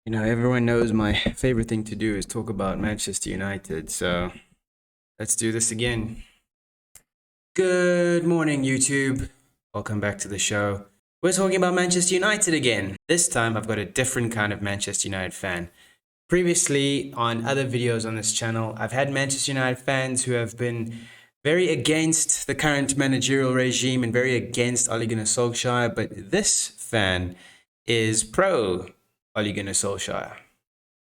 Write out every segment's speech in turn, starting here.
You know, everyone knows my favorite thing to do is talk about Manchester United, so let's do this again. Good morning, YouTube. Welcome back to the show. We're talking about Manchester United again. This time, I've got a different kind of Manchester United fan. Previously, on other videos on this channel, I've had Manchester United fans who have been very against the current managerial regime and very against Ole Gunnar Solskjaer, but this fan is pro Ole Gunnar Solskjaer.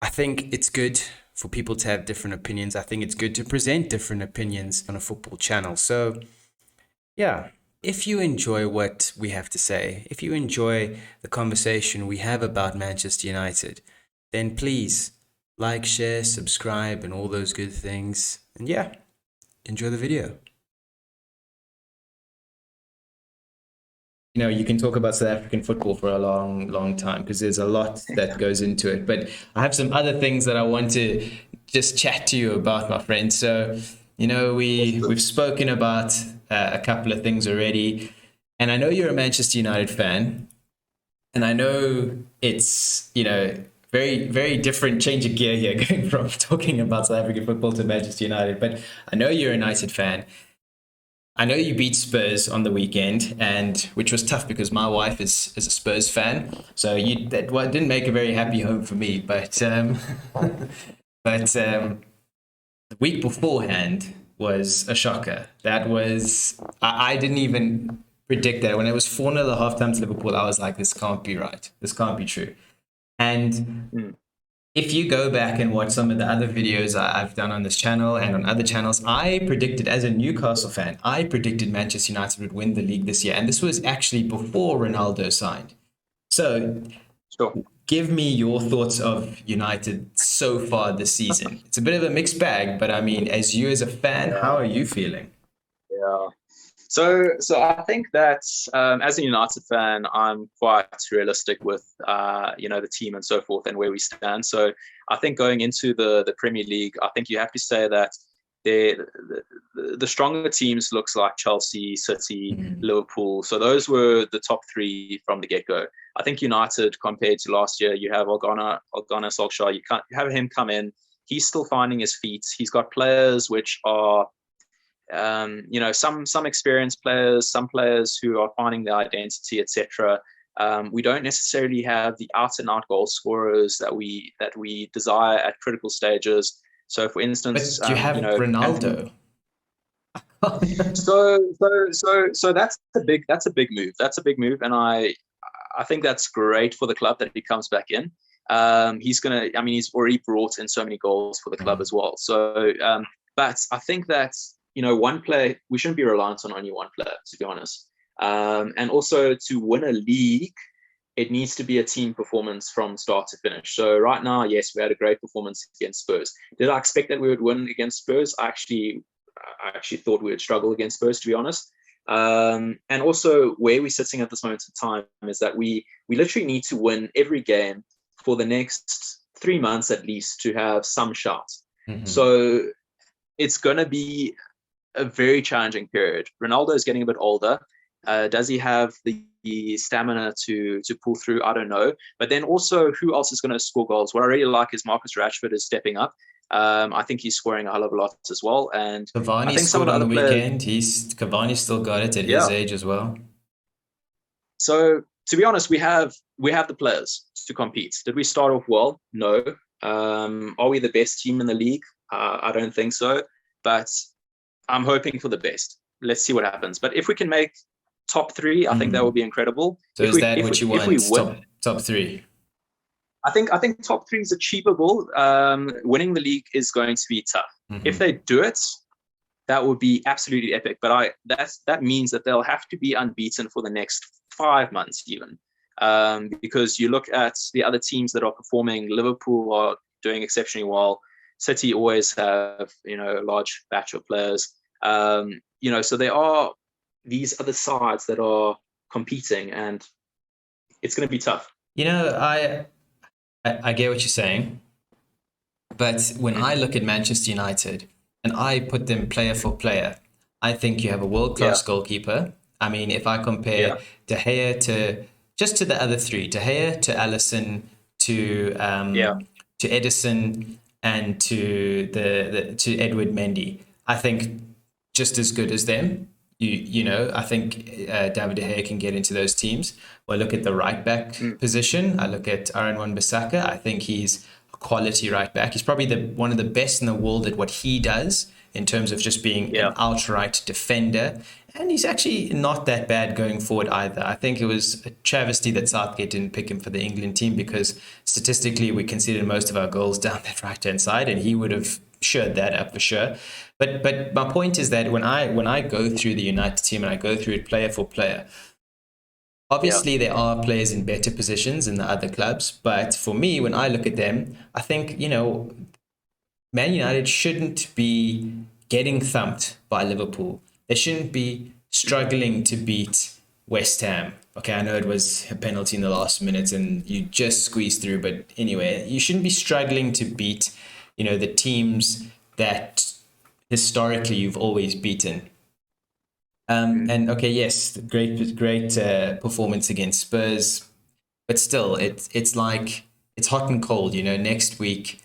I think it's good for people to have different opinions. I think it's good to present different opinions on a football channel. So, yeah, if you enjoy what we have to say, if you enjoy the conversation we have about Manchester United, then please like, share, subscribe, and all those good things. And yeah, enjoy the video. You know, you can talk about South African football for a long time because there's a lot that goes into it. But I have some other things that I want to just chat to you about, my friend. So, you know, we've spoken about a couple of things already, and I know you're a Manchester United fan, and I know it's, you know, very different change of gear here going from talking about South African football to Manchester United. But I know you're a United fan. I know you beat Spurs on the weekend, and which was tough because my wife is a Spurs fan, so didn't make a very happy home for me. But the week beforehand was a shocker. That was I didn't even predict that when it was 4-0 at halftime to Liverpool. I was like, this can't be right. This can't be true. And if you go back and watch some of the other videos I've done on this channel and on other channels, I predicted, as a Newcastle fan, I predicted Manchester United would win the league this year. And this was actually before Ronaldo signed. So Sure. give me your thoughts of United so far this season. It's a bit of a mixed bag, but I mean, as you as a fan, how are you feeling? Yeah. So I think that as a United fan, I'm quite realistic with the team and so forth and where we stand. So I think going into the Premier League, I think you have to say that the stronger teams looks like Chelsea, City, Liverpool. So those were the top three from the get-go. I think United, compared to last year, you have Ole Gunnar Solskjaer. You have him come in. He's still finding his feet. He's got players which are some experienced players, some players who are finding their identity, etc. We don't necessarily have the out and out goal scorers that we desire at critical stages. So, for instance, But you have Ronaldo. So that's a big move. That's a big move, and I think that's great for the club that he comes back in. He's already brought in so many goals for the club as well. So, but I think that one player, we shouldn't be reliant on only one player, to be honest. And also, to win a league, it needs to be a team performance from start to finish. So right now, yes, we had a great performance against Spurs. Did I expect that we would win against Spurs? I actually thought we would struggle against Spurs, to be honest. And also, where we're sitting at this moment in time is that we literally need to win every game for the next 3 months at least to have some shot. So it's going to be a very challenging period. Ronaldo is getting a bit older. Does he have the stamina to pull through? I don't know. But then also, who else is going to score goals? What I really like is Marcus Rashford is stepping up. I think he's scoring a hell of a lot as well. And Cavani I think scored on the weekend. Cavani still got it at his age as well. So to be honest, we have the players to compete. Did we start off well? No. Are we the best team in the league? I don't think so. But I'm hoping for the best. Let's see what happens. But if we can make top three, I think that would be incredible. So is that what you want? Top three? I think top three is achievable. Winning the league is going to be tough. If they do it, that would be absolutely epic. But that means that they'll have to be unbeaten for the next 5 months even. Because you look at the other teams that are performing. Liverpool are doing exceptionally well. City always have a large batch of players. So there are these other sides that are competing, and it's going to be tough. I get what you're saying, but when I look at Manchester United and I put them player for player, I think you have a world-class goalkeeper. I mean, if I compare De Gea to the other three, De Gea to Alisson to Edison and to Edward Mendy. I think just as good as them. I think David De Gea can get into those teams. Well, I look at the right back position. I look at Aaron Wan-Bissaka. I think he's a quality right back. He's probably one of the best in the world at what he does in terms of just being an outright defender. And he's actually not that bad going forward either. I think it was a travesty that Southgate didn't pick him for the England team, because statistically we conceded most of our goals down that right-hand side, and he would have shored that up for sure. But my point is that when I go through the United team and I go through it player for player, obviously there are players in better positions in the other clubs. But for me, when I look at them, I think, Man United shouldn't be getting thumped by Liverpool. They shouldn't be struggling to beat West Ham. Okay, I know it was a penalty in the last minute and you just squeezed through, but anyway, you shouldn't be struggling to beat, the teams that historically you've always beaten. And okay, yes, great performance against Spurs, but still, it's like it's hot and cold. Next week,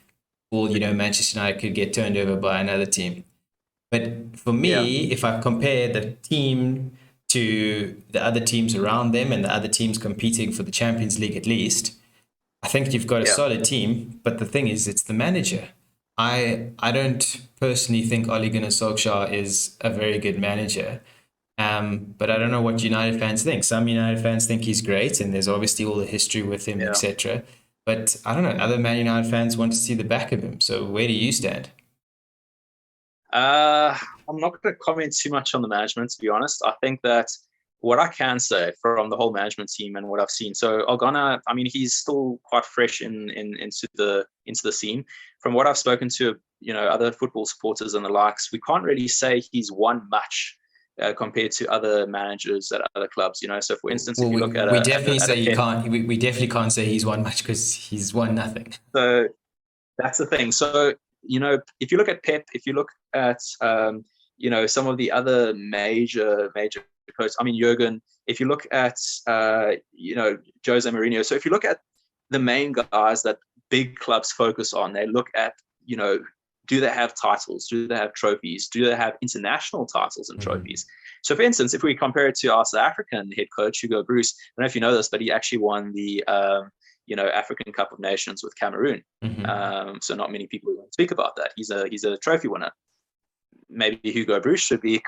Manchester United could get turned over by another team. But for me, if I compare the team to the other teams around them and the other teams competing for the Champions League, at least, I think you've got a solid team. But the thing is, it's the manager. I don't personally think Ole Gunnar Solskjaer is a very good manager. But I don't know what United fans think. Some United fans think he's great, and there's obviously all the history with him, etc. But I don't know. Other Man United fans want to see the back of him. So where do you stand? I'm not going to comment too much on the management, to be honest. I think that what I can say from the whole management team and what I've seen, so Ogana, I mean, he's still quite fresh into the scene. From what I've spoken to, other football supporters and the likes, we can't really say he's won much compared to other managers at other clubs. So for instance, if you look at we definitely can't say he's won much because he's won nothing. So that's the thing. So if you look at Pep, if you look at some of the other major coaches, I mean Jurgen, if you look at Jose Mourinho, so if you look at the main guys that big clubs focus on, they look at do they have titles? Do they have trophies? Do they have international titles and trophies? So, for instance, if we compare it to our South African head coach, Hugo Broos, I don't know if you know this, but he actually won the African Cup of Nations with Cameroon. So not many people speak about that. He's a trophy winner. Maybe Hugo Broos should be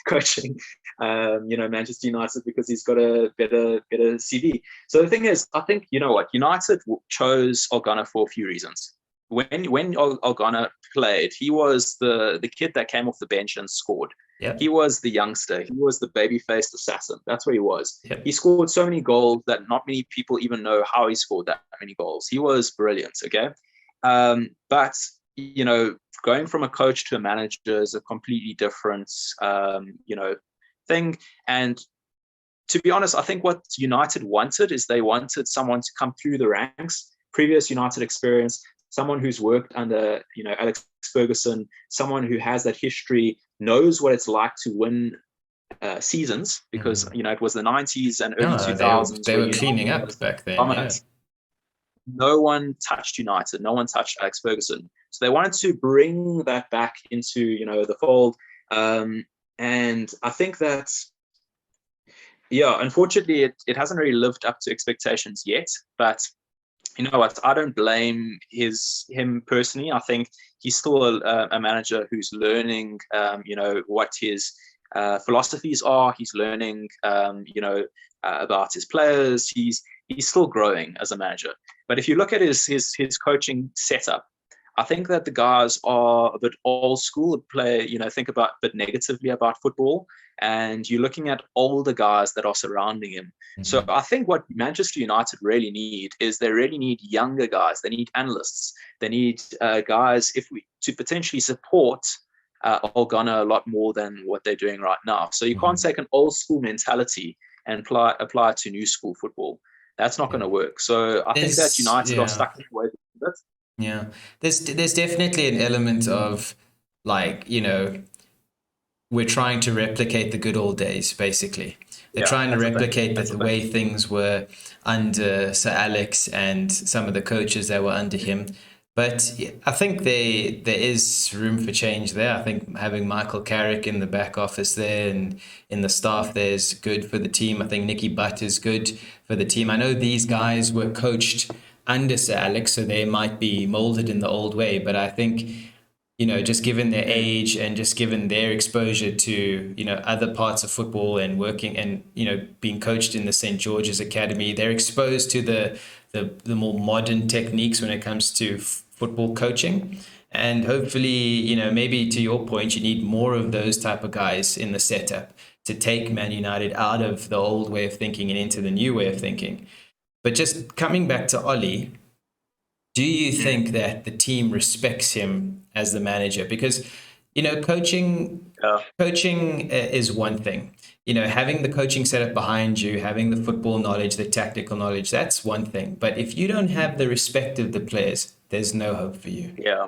coaching, Manchester United because he's got a better CV. So the thing is, I think, United chose Ogana for a few reasons. When Ogana played, he was the kid that came off the bench and scored. Yep. He was the youngster. He was the baby-faced assassin. That's what he was. Yep. He scored so many goals that not many people even know how he scored that many goals. He was brilliant, okay? But, going from a coach to a manager is a completely different, thing. And to be honest, I think what United wanted is they wanted someone to come through the ranks, previous United experience, someone who's worked under, Alex Ferguson, someone who has that history, knows what it's like to win seasons, because, it was the 90s and early 2000s. They were cleaning up back then. Yeah. No one touched United. No one touched Alex Ferguson. So they wanted to bring that back into, the fold. And I think that, unfortunately, it hasn't really lived up to expectations yet. But you know what? I don't blame him personally. I think he's still a manager who's learning, what his philosophies are. He's learning, about his players. He's still growing as a manager. But if you look at his coaching setup, I think that the guys are a bit old school, think about a bit negatively about football. And you're looking at all the guys that are surrounding him. So I think what Manchester United really need is they really need younger guys. They need analysts. They need guys to potentially support Ogana a lot more than what they're doing right now. So you can't take an old school mentality and apply it to new school football. That's not going to work. So I think that United are stuck in the way a bit. Yeah, there's definitely an element of we're trying to replicate the good old days, basically. They're trying to replicate the way things were. under Sir Alex and some of the coaches that were under him. But I think there is room for change there. I think having Michael Carrick in the back office there and in the staff there is good for the team. I think Nicky Butt is good for the team. I know these guys were coached under Sir Alex, so they might be molded in the old way. But I think, just given their age and just given their exposure to, other parts of football and working and, being coached in the St. George's Academy, they're exposed to the more modern techniques when it comes to football coaching. And hopefully, maybe to your point, you need more of those type of guys in the setup to take Man United out of the old way of thinking and into the new way of thinking. But just coming back to Ollie, do you think that the team respects him as the manager? Because, coaching is one thing. Having the coaching setup behind you, having the football knowledge, the tactical knowledge, that's one thing. But if you don't have the respect of the players, there's no hope for you. Yeah,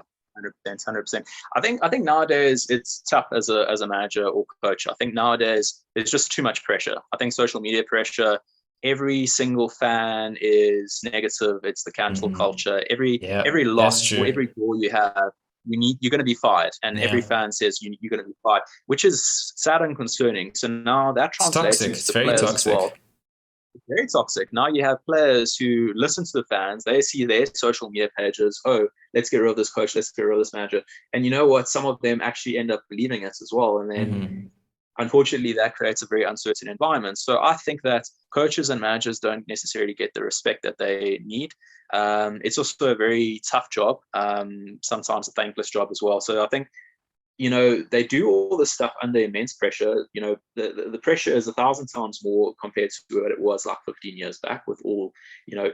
100%, 100%. I think nowadays it's tough as a manager or coach. I think nowadays there's just too much pressure. I think social media pressure. Every single fan is negative. It's the cancel culture. Every loss or every goal you have, you're going to be fired, and every fan says you're going to be fired, which is sad and concerning. So now that translates into the players as well. It's very toxic. Now you have players who listen to the fans. They see their social media pages. Oh, let's get rid of this coach. Let's get rid of this manager. And you know what? Some of them actually end up believing it as well. And then, unfortunately, that creates a very uncertain environment. So I think that coaches and managers don't necessarily get the respect that they need. It's also a very tough job, sometimes a thankless job as well. So I think, they do all this stuff under immense pressure. The pressure is 1,000 times more compared to what it was like 15 years back, with all,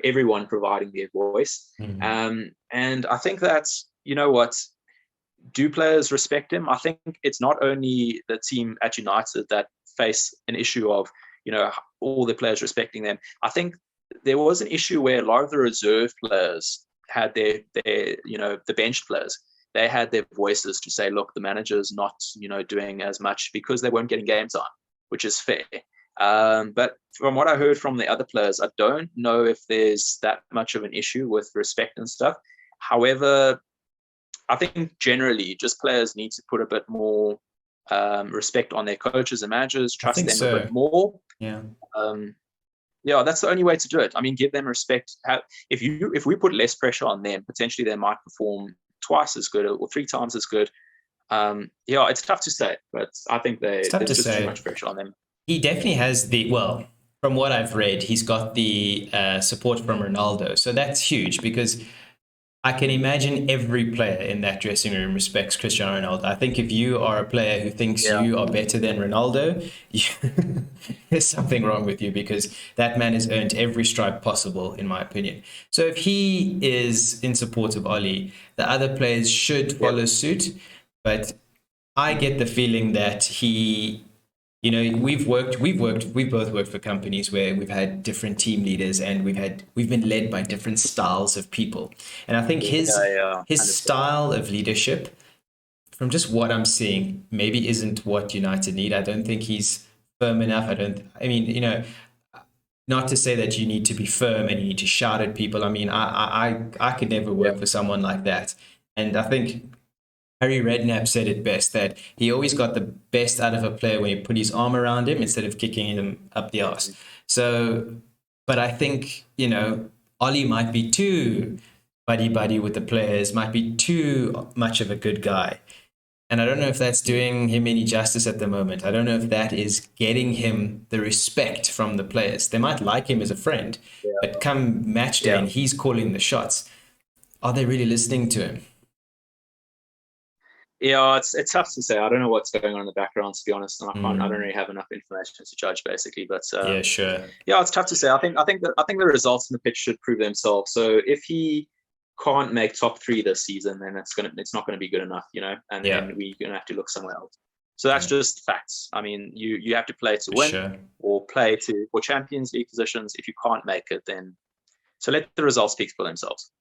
everyone providing their voice. And I think that's, do players respect him? I think it's not only the team at United that face an issue of, all the players respecting them. I think there was an issue where a lot of the reserve players had their the bench players, they had their voices to say, look, the manager's not, doing as much, because they weren't getting game time, which is fair. But from what I heard from the other players, I don't know if there's that much of an issue with respect and stuff. However, I think generally just players need to put a bit more respect on their coaches and managers, trust them a bit more. Yeah. That's the only way to do it. I mean, give them respect. If we put less pressure on them, potentially they might perform twice as good or 3 times as good. It's tough to say, but I think there's just too much pressure on them. He definitely has from what I've read, he's got the support from Ronaldo. So that's huge, because I can imagine every player in that dressing room respects Cristiano Ronaldo. I think if you are a player who thinks you are better than Ronaldo, there's something wrong with you, because that man has earned every stripe possible, in my opinion. So if he is in support of Ollie, the other players should follow suit. But I get the feeling that he... we've both worked for companies where we've had different team leaders, and we've been led by different styles of people. And I think his style of leadership, from just what I'm seeing, maybe isn't what United need. I don't think he's firm enough. Not to say that you need to be firm and you need to shout at people. I mean, I could never work for someone like that. And I think Harry Redknapp said it best, that he always got the best out of a player when he put his arm around him instead of kicking him up the arse. So, but I think, Ollie might be too buddy with the players, might be too much of a good guy. And I don't know if that's doing him any justice at the moment. I don't know if that is getting him the respect from the players. They might like him as a friend, but come match day and he's calling the shots. Are they really listening to him? Yeah, it's tough to say. I don't know what's going on in the background, to be honest, and I don't really have enough information to judge, basically. But it's tough to say. I think the results in the pitch should prove themselves. So if he can't make top 3 this season, then it's not going to be good enough, and then we're going to have to look somewhere else. So that's just facts. I mean, you have to play to win or play for Champions League positions. If you can't make it, then so let the results speak for themselves.